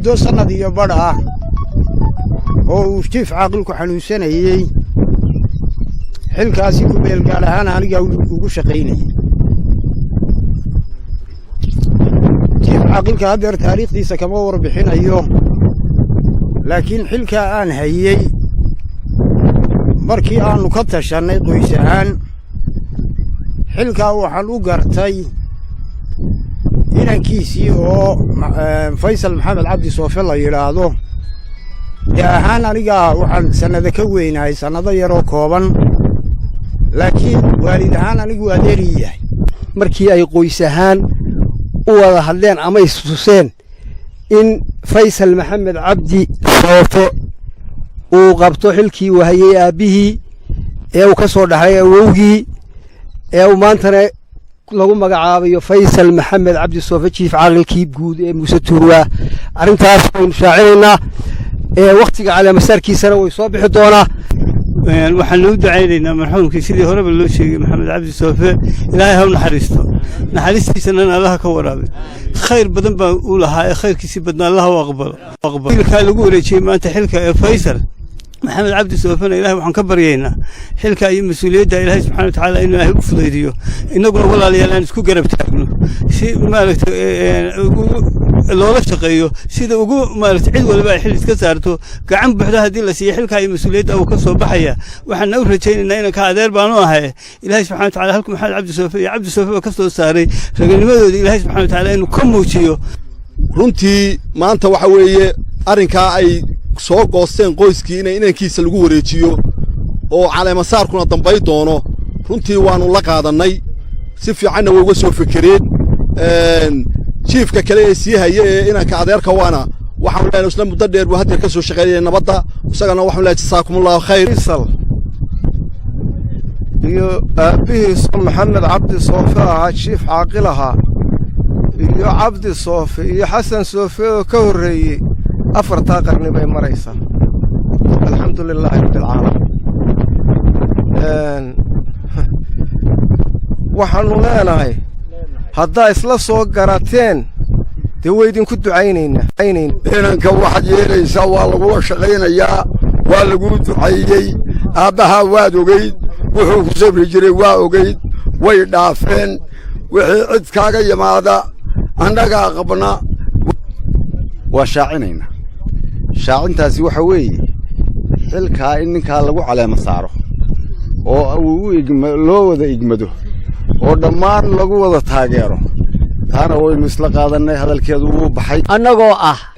دو سنة دي برا هو شيف عاقل كحنوسني حل كاسي كبير قال أنا وقول شقيني شيف عاقل كهذا تاريخ دي سكمور بحين اليوم لكن حل كأن هي مركي أن نكتش أن يقيسان حل كأوحلو قرتي إلى كيسي أو فيصل محمد عبد صوفي الله يراده يا هانا رجع وحن سنة كوين هاي سنة يرو كوبان لكن والد هانا رجع دريه مركي أي قيسهان وهذين أما يسوسين إن فيصل محمد عبد صوفي وقبطو حلكي وهي أبيه أو كسر هاي ووجي أو مانتنا lagu magacaabo Faysal Maxamed Cabdi Soofe chief caaqilkii guud ee Muuse Tuurwa arintaas oo shaacinayna waqtiga cala masarkiisana way soo bixi doonaa waxaan u ducaynaynaa marxuumkii sidii hore loo sheegay Maxamed Cabdi Soofe ilaahay ha u naxariisto naxariistiisana Allah ka waraabe khayr badan baa uu lahaa khayrkiisa badna Allah u aqbalo xilka lagu wareejiyay maanta xilka Faysal محمد عبد سوفنا إلهي وحن كبر ينا حلك أي مسؤولية دا إلهي سبحانه وتعالى إنه إلهي أفضيديو إنه قلنا والله ليالان سكو قرب تاقنو شيء مالك اللولا شقيو سيدا وقو مالك عيد ولا باي حل تكسارتو كعم بحدا هدي لسي حلك أي مسؤولية أو كسو بحيا وحن نورة شيء إنه كعدير بانوها إلهي سبحانه وتعالى هلكم محمد عبد سوفي عبد سوفي وكسو ساري رجل ماذا إلهي سبحانه وتعالى إنه كم وشيو runtii maanta waxa weeye arrinka ay soo goosteen qoyskiina inankiisa lagu wareejiyo oo caleema saarkuna dambay doono runtii waanu la qaadanay si fiicanna way uga soo fikreen chiefka kale ee sii hayay ee inanka adeerka waana waxaan leenahay isla muddo dheer buu hadda ka soo shaqeeyay nabadda isagana waxaan leenahay jazaakumullahu khayr iyo abihiis Maxamed Cabdi Soofe ah chief caaqil ahaa iyo Cabdi Soofe iyo Xasan Soofe oo ka horeeyay afarta qarni bay maraysaa alxamdulillaah rabbil caalamiin waxaanu leenahay haddaa isla soo garateen dee weydinku ducaynaynaa inanka waxaad yeelaysaa waa lagula shaqaynayaa waa lagu duceeyey aabbaha waad ogeyd wuxuu ku sabri jiray waa ogeyd way dhaafeen wixii cid kaaga yimaada annagaa qabna waa shaacinayna shaacintaasi waxa weeye xilkaa in ninkaa lagu caleema saaro oo loo wada igmado oo dhammaan lagu wada taageero taana waynu isla qaadanay hadalkeedu wuu baxay annagoo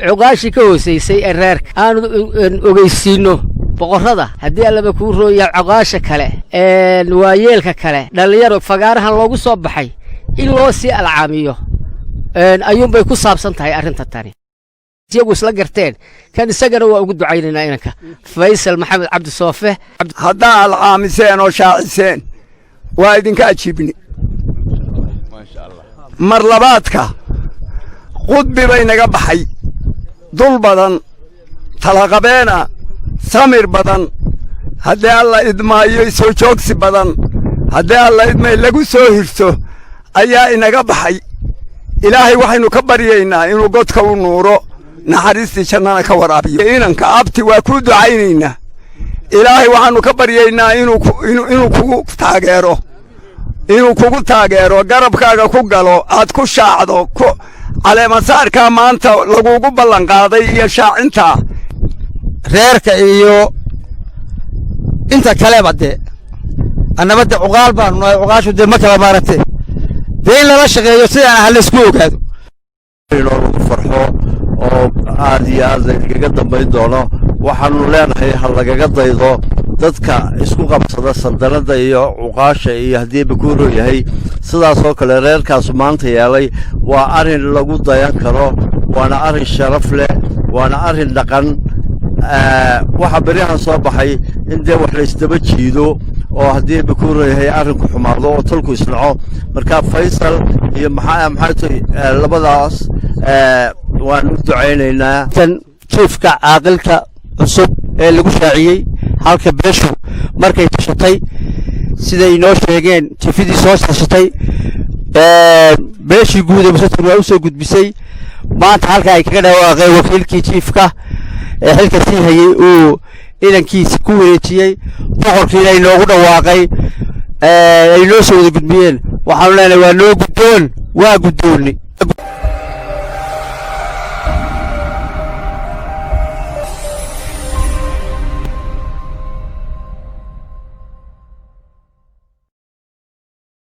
cuqaashi ka hooseysay reerka aanu ogeysiino boqorada haddii allaba kuu rooyaa cuqaasha kale waayeelka kale dhalinyaro fagaarahan loogu soo baxay in loo sii alcaamiyo ayuunbay ku saabsan tahay arrinta tani iyagu isla garteen kan isagana waa ugu ducaynaynaa inanka Faysal Maxamed Cabdi Soofe haddaa alcaamiseen oo shaaciseen waa idinka ajiibni mar labaadka qudbi bay naga baxay dul badan talaqabeena samir badan haddii alla idmaayo soo joogsi badan haddii alla idmay lagu soo hirso ayaa inaga baxay ilaahay waxaynu ka baryaynaa inuu godka u nuuro naxariistii jannana ka waraabiyo inanka abti waa ku ducaynaynaa ilaahay waxaanu ka baryaynaa inuu kugu taageero garabkaaga ku galo aad ku shaacdo caleemasaarkaa maanta lagugu ballan qaaday iyo shaacinta reerka iyo inta kaleba dee annaba de cuqaal baanu nahay cuqaashu dee ma kala maaragtee dee in lala shaqeeyo sidaan ah laysku ogaado lagu farxo oo aad iyo aad lagaga dambayn doono waxaanu leenahay ha lagaga daydo dadka isku qabsada saldanada iyo cuqaasha iyo haddii bakuuro yahay sidaasoo kale reerkaas maanta yeelay waa arrin lagu dayan karo waana arrin sharaf leh waana arrin dhaqan waxa bariyahan soo baxay in dee wax la isdaba jiido oo haddii bakuuro yahay arrinku xumaado oo tolku isnaco marka Faysal iyo maxay labadaas waan u ducaynaynaa tan chiefka caaqilka cusub ee lagu shaaciyey halka beeshu markay tashatay siday inoo sheegeen chiefidii soo tashatay beeshii guud ee Muuse Tuurwa u soo gudbisay maanta halka ay kaga dhawaaqeen wakiilkii jiifka ee xilka sii hayay uu inankiisa ku wareejiyey boqorkiina ay noogu dhawaaqay ay noo soo wada gudbiyeen waxaanu leenahay waa noo guddoon waa guddoonni